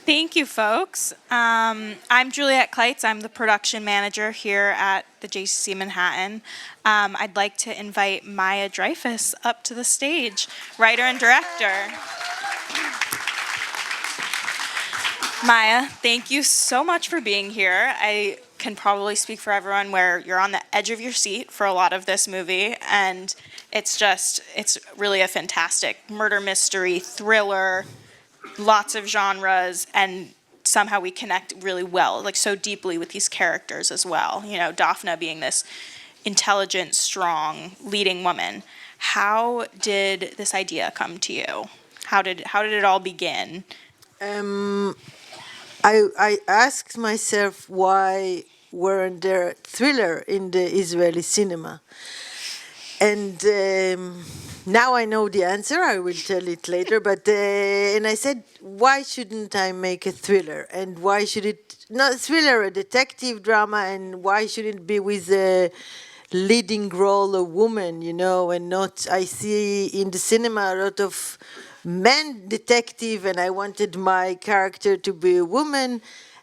Thank you, folks. I'm Juliette Kleitz. I'm the production manager here at the JCC Manhattan. I'd like to invite Maya Dreifuss up to the stage, writer and director. Maya, thank you so much for being here. I can probably speak for everyone where you're on the edge of your seat for a lot of this movie, and it's really a fantastic murder mystery, thriller, lots of genres, and somehow we connect really well, like so deeply with these characters as well. You know, Daphne being this intelligent, strong, leading woman. How did this idea come to you? How did it all begin? I asked myself why weren't there thriller in the Israeli cinema, and now I know the answer. I will tell it later. But and I said, why shouldn't I make a thriller? And why should it not a thriller, a detective drama? And why should it be with a leading role a woman? You know, and not. I see in the cinema a lot of men detective, and I wanted my character to be a woman.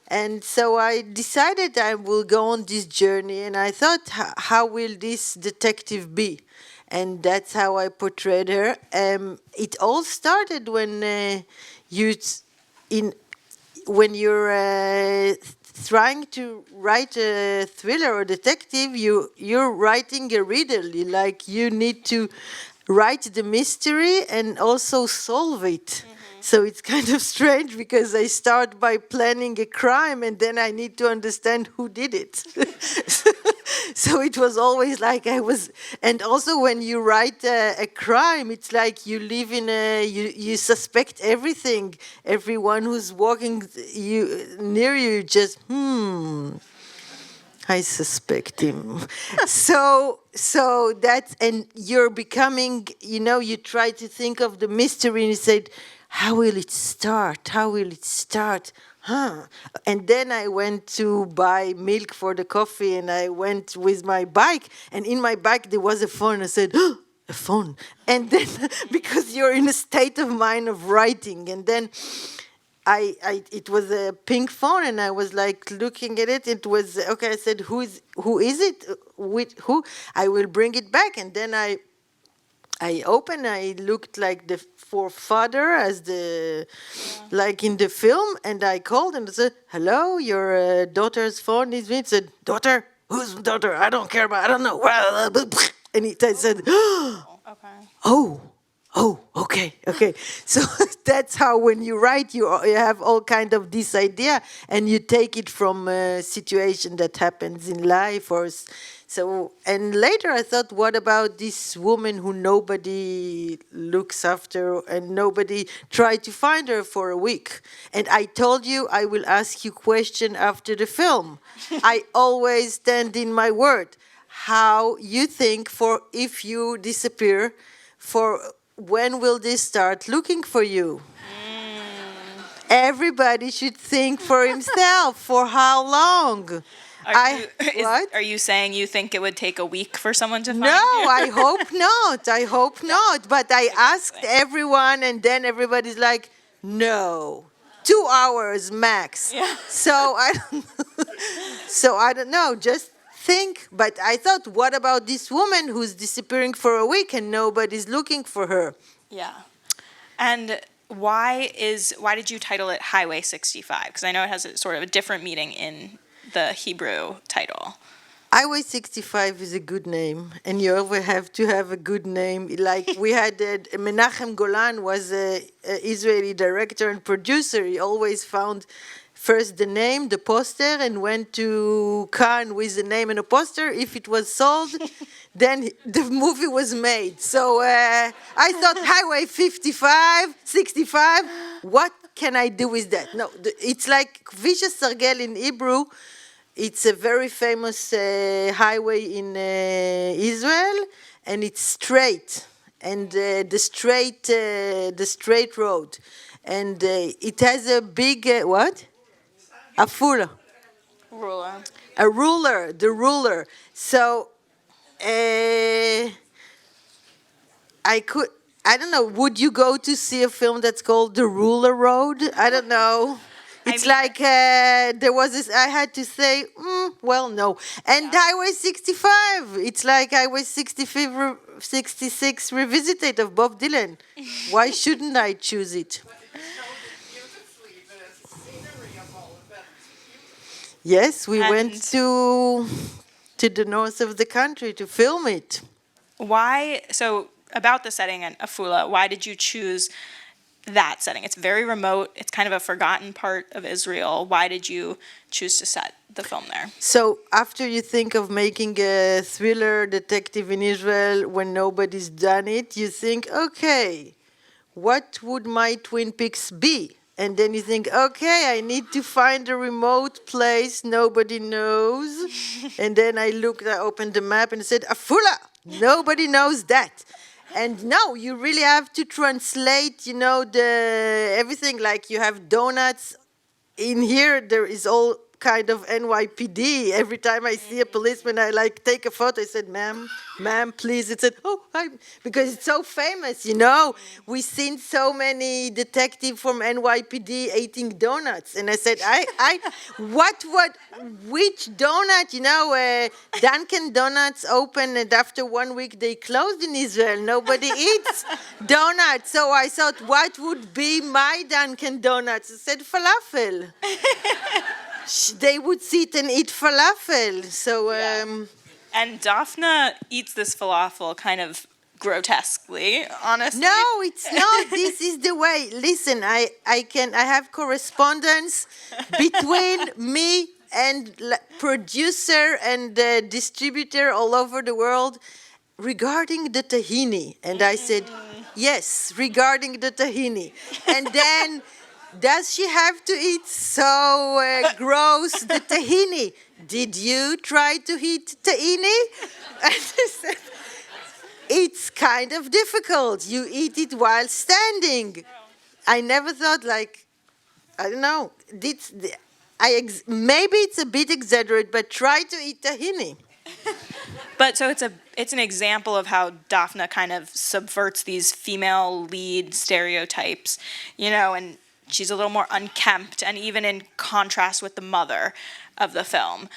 And so I decided I will go on this journey, and I thought, how will this detective be? And that's how I portrayed her. It all started when you're trying to write a thriller or detective, you're writing a riddle. You need to write the mystery and also solve it. Mm-hmm. So it's kind of strange because I start by planning a crime and then I need to understand who did it. So it was always like and also when you write a crime, it's like you live in you suspect everything. Everyone who's walking near you just, I suspect him. so that's, and you're becoming, you try to think of the mystery and you said, how will it start? How will it start? And then I went to buy milk for the coffee and I went with my bike, and in my bike there was a phone. I said, a phone. And then, because you're in a state of mind of writing, and then it was a pink phone, and I was like looking at it. It was okay. I said, "Who is it? With who?" I will bring it back, and then I opened. I looked like the forefather as like in the film, and I called and I said, "Hello, your daughter's phone is me." It said, "Daughter, whose daughter? I don't care about. I don't know." And I said, "Okay." Oh, okay. So that's how when you write, you have all kind of this idea, and you take it from a situation that happens in life, or so. And later I thought, what about this woman who nobody looks after and nobody tried to find her for a week? And I told you I will ask you question after the film. I always stand in my word. How you think for if you disappear for. When will they start looking for you? Everybody should think for himself. For how long? Are you saying you think it would take a week for someone to find you? No, I hope not. But I asked everyone, and then everybody's like, no. 2 hours max. Yeah. So I don't know. Just think. But I thought, what about this woman who's disappearing for a week and nobody's looking for her? Yeah. And why did you title it Highway 65? Because I know it has a sort of a different meaning in the Hebrew title. Highway 65 is a good name, and you always have to have a good name. Like we had Menachem Golan was an Israeli director and producer. He always found first the name, the poster, and went to Cannes with the name and a poster. If it was sold, then the movie was made. So I thought Highway 65, 65, what can I do with that? No, it's like Kvish Sargel in Hebrew. It's a very famous highway in Israel, and it's straight, and the straight road, and it has a big what? A full Ruler. A ruler, the ruler. So I don't know. Would you go to see a film that's called The Ruler Road? I don't know. It's like there was this, I had to say, well, no. And I was 65. It's like I was 65, 66 revisited of Bob Dylan. Why shouldn't I choose it? Yes, we went to the north of the country to film it. Why, so about the setting in Afula, why did you choose that setting? It's very remote. It's kind of a forgotten part of Israel. Why did you choose to set the film there? So after you think of making a thriller detective in Israel when nobody's done it, you think, okay, what would my Twin Peaks be? And then you think, okay, I need to find a remote place nobody knows. And then I opened the map and said, Afula, nobody knows that. And no, you really have to translate, everything. Like you have donuts. In here, there is all kind of NYPD. Every time I see a policeman, I take a photo. I said, ma'am, please. It said, because it's so famous, We've seen so many detectives from NYPD eating donuts. And I said, which donut, Dunkin' Donuts open and after 1 week they closed in Israel. Nobody eats donuts. So I thought, what would be my Dunkin' Donuts? I said, falafel. They would sit and eat falafel. So, And Daphne eats this falafel kind of grotesquely, honestly. No, it's not. This is the way. Listen, I have correspondence between me and producer and distributor all over the world regarding the tahini. And I said, yes, regarding the tahini. And then, does she have to eat so gross the tahini? Did you try to eat tahini? And I said, it's kind of difficult. You eat it while standing. I never thought I don't know. Maybe it's a bit exaggerated, but try to eat tahini. But so it's an example of how Daphne kind of subverts these female lead stereotypes, and she's a little more unkempt, and even in contrast with the mother of the film.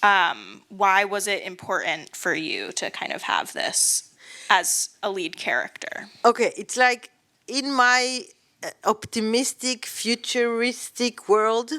Why was it important for you to kind of have this as a lead character? Okay, it's like in my optimistic, futuristic world,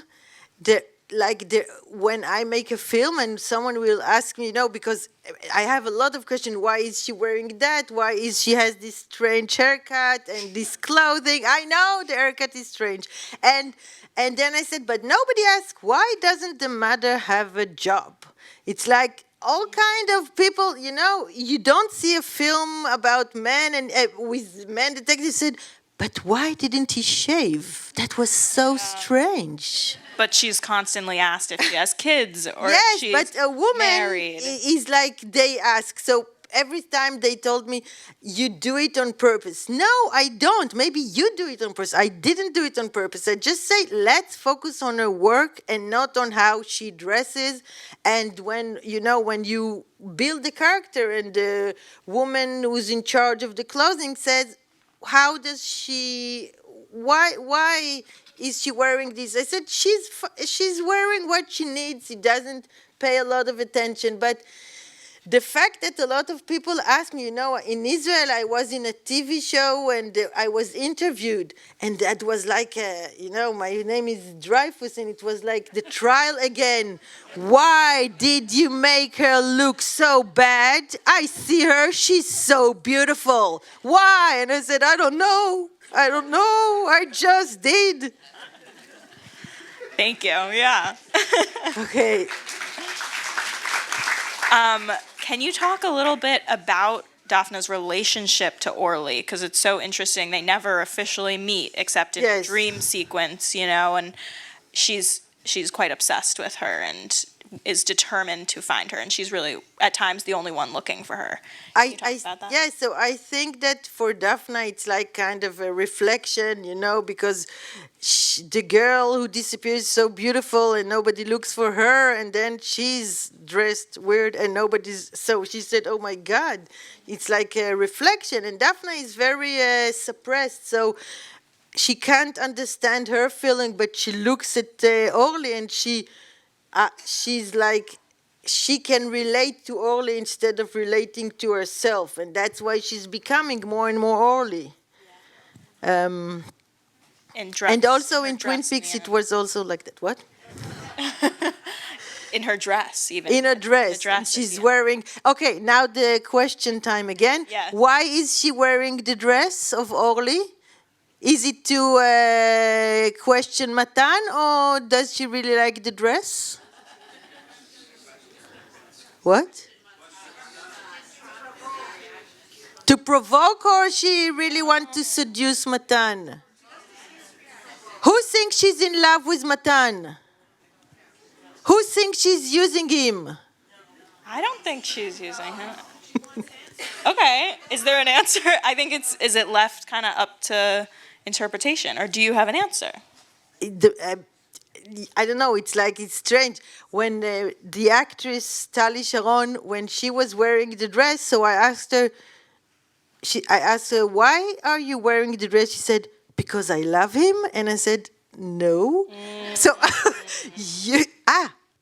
when I make a film and someone will ask me, because I have a lot of questions. Why is she wearing that? Why is she has this strange haircut and this clothing? I know the haircut is strange. And then I said, but nobody asked, why doesn't the mother have a job? It's like all kind of people, you don't see a film about men and with men detectives said, but why didn't he shave? That was so strange. But she's constantly asked if she has kids or yes, if she's but a woman married. Is like they ask. So every time they told me, you do it on purpose. No, I don't. Maybe you do it on purpose. I didn't do it on purpose. I just say, let's focus on her work and not on how she dresses. And when you build the character and the woman who's in charge of the clothing says, how does she, why is she wearing this? I said, she's wearing what she needs. She doesn't pay a lot of attention. But the fact that a lot of people ask me, in Israel, I was in a TV show and I was interviewed. And that was like, my name is Dreifuss, and it was like the trial again. Why did you make her look so bad? I see her, she's so beautiful. Why? And I said, I don't know. I just did. Thank you, yeah. Okay. Can you talk a little bit about Daphne's relationship to Orly? Because it's so interesting. They never officially meet except in a dream sequence, and she's quite obsessed with her and is determined to find her. And she's really, at times, the only one looking for her. Can you talk about that? Yeah, so I think that for Daphne, it's like kind of a reflection, because the girl who disappears is so beautiful and nobody looks for her, and then she's dressed weird and so she said, oh my God, it's like a reflection. And Daphne is very suppressed. So she can't understand her feeling, but she looks at Orly and she's like, she can relate to Orly instead of relating to herself, and that's why she's becoming more and more Orly. And also in Twin Peaks, it was also like that. What? In her dress, even. In a dress. The dress She's wearing. Okay, now the question time again. Yes. Why is she wearing the dress of Orly? Is it to question Matan, or does she really like the dress? What? To provoke, or she really want to seduce Matan? Who thinks she's in love with Matan? Who thinks she's using him? I don't think she's using him. Okay, is there an answer? I think is it left kind of up to interpretation, or do you have an answer? I don't know, it's strange. When the actress Tali Sharon, when she was wearing the dress, so I asked her, why are you wearing the dress? She said, because I love him. And I said, no. So,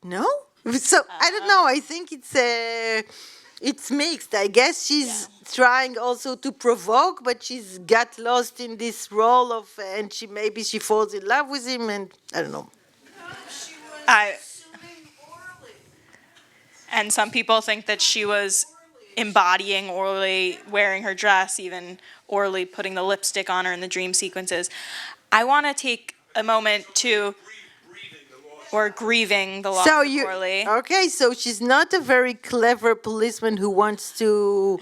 no? So, I don't know, I think it's mixed. I guess she's trying also to provoke, but she's got lost in this role of, and maybe she falls in love with him, and I don't know. And some people think that she was embodying Orly wearing her dress, even Orly putting the lipstick on her in the dream sequences. I want to take a moment to, or grieving the loss of Orly. Okay, so she's not a very clever policeman who wants to...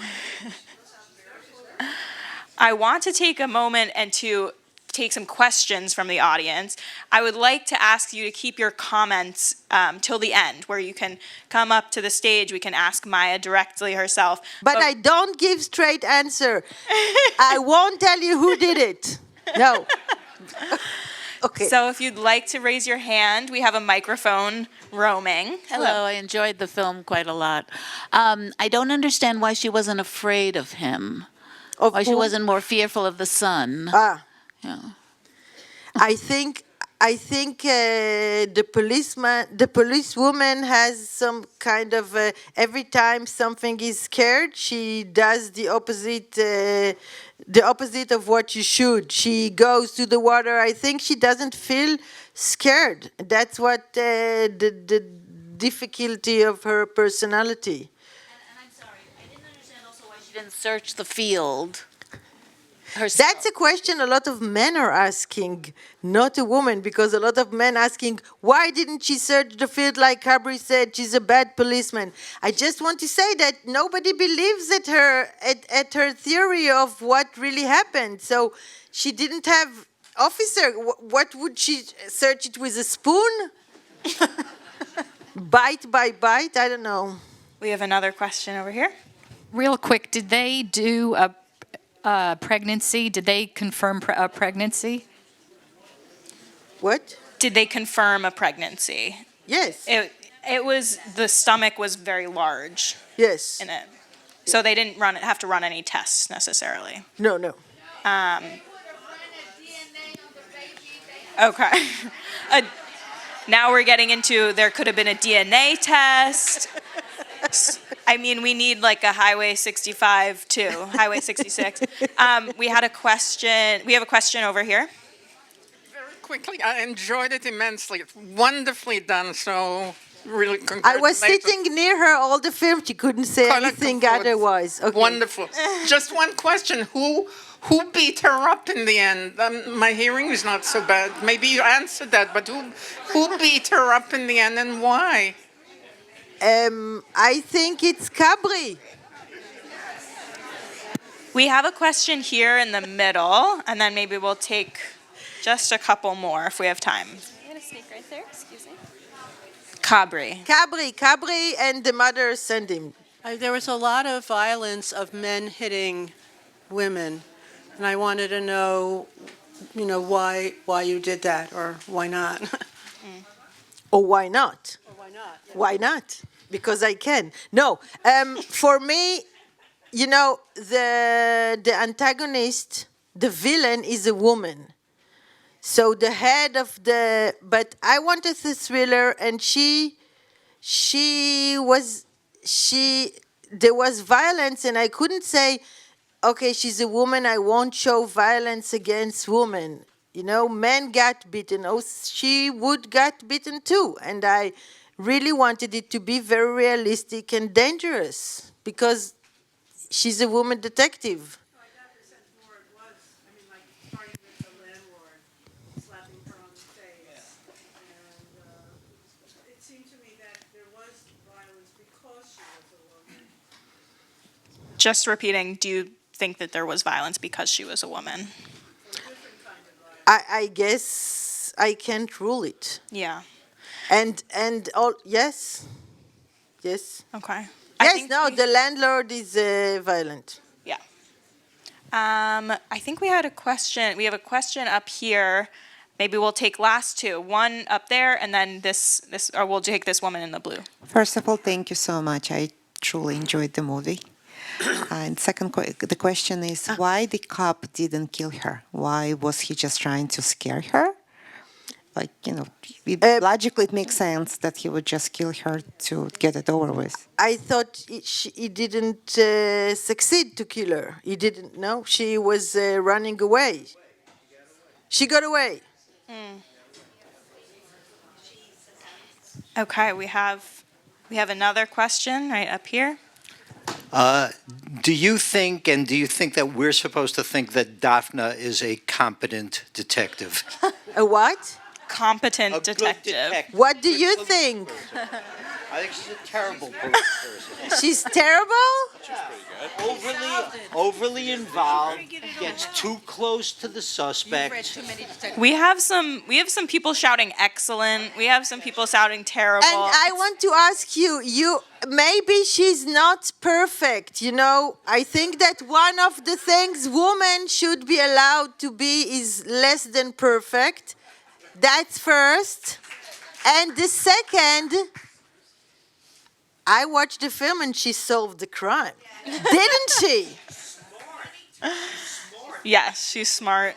I want to take a moment and to take some questions from the audience. I would like to ask you to keep your comments till the end, where you can come up to the stage. We can ask Maya directly herself. But I don't give straight answer. I won't tell you who did it. No. Okay. So if you'd like to raise your hand, we have a microphone roaming. Hello, I enjoyed the film quite a lot. I don't understand why she wasn't afraid of him. Why she wasn't more fearful of the son. Yeah. I think the policewoman has some kind of every time something is scared, she does the opposite of what you should. She goes to the water. I think she doesn't feel scared. That's what the difficulty of her personality. And I'm sorry, I didn't understand also why she didn't search the field herself. That's a question a lot of men are asking, not a woman, because a lot of men asking, why didn't she search the field like Cabri said, she's a bad policeman. I just want to say that nobody believes at her theory of what really happened. So she didn't have officer. What would she search it with, a spoon? Bite by bite? I don't know. We have another question over here. Real quick, did they do a pregnancy? Did they confirm a pregnancy? What? Did they confirm a pregnancy? Yes. It was, the stomach was very large. Yes. In it. So they didn't have to run any tests necessarily. No. Okay. Now we're getting into, there could have been a DNA test. I mean, we need like a Highway 65 too, Highway 66. We have a question over here. Very quickly, I enjoyed it immensely. It's wonderfully done, so really I congratulations. was sitting near her all the film. She couldn't say anything otherwise. Okay. Wonderful. Just one question. Who beat her up in the end? My hearing is not so bad. Maybe you answered that, but who beat her up in the end and why? I think it's Cabri. We have a question here in the middle, and then maybe we'll take just a couple more if we have time. I'm going to sneak right there. Excuse me. Cabri. Cabri, and the mother sent him. There was a lot of violence of men hitting women, and I wanted to know, why you did that, or why not? Or why not? Or why not? Why not? Because I can. No, for me, the antagonist, the villain, is a woman. So the head of the, but I wanted the thriller, and there was violence, and I couldn't say, okay, she's a woman, I won't show violence against women. You know, men got beaten. Oh, she would got beaten too. And I really wanted it to be very realistic and dangerous because she's a woman detective. I got the sense more it was, I mean, like, starting with the landlord slapping her on the face. And it seemed to me that there was violence because she was a woman. Just repeating, do you think that there was violence because she was a woman? I guess I can't rule it. Yeah. And all, yes. Okay. Yes, no, the landlord is violent. Yeah. I think we had a question. We have a question up here. Maybe we'll take last two. One up there, and then this, or we'll take this woman in the blue. First of all, thank you so much. I truly enjoyed the movie. And second, the question is, why the cop didn't kill her? Why was he just trying to scare her? Like, you know, logically it makes sense that he would just kill her to get it over with. I thought he didn't succeed to kill her. He didn't know. She was running away. She got away. Okay, we have another question right up here. Do you think that we're supposed to think that Daphne is a competent detective? A what? Competent A good detective. What do you think? I think she's a terrible person. She's terrible? Overly involved, gets too close to the suspect. We have some people shouting excellent. We have some people shouting terrible. And I want to ask you, maybe she's not perfect, you know? I think that one of the things women should be allowed to be is less than perfect. That's first. And the second, I watched the film and she solved the crime. Didn't she? Yes, she's smart.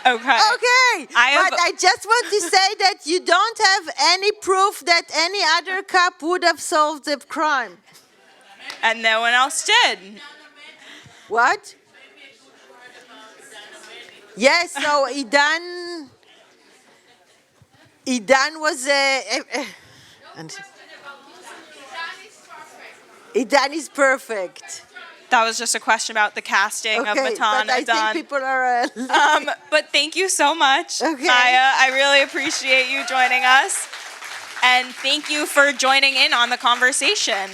Okay. Okay. But I just want to say that you don't have any proof that any other cop would have solved the crime. And no one else did. What? Yes, so Idan was Idan is perfect. That was just a question about the casting of Okay, Matan but I Idan. think people are. But thank you so much, Okay. Maya. I really appreciate you joining us. And thank you for joining in on the conversation.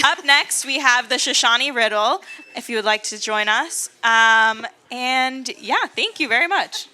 Up next, we have the Shoshani Riddle, if you would like to join us. And yeah, thank you very much.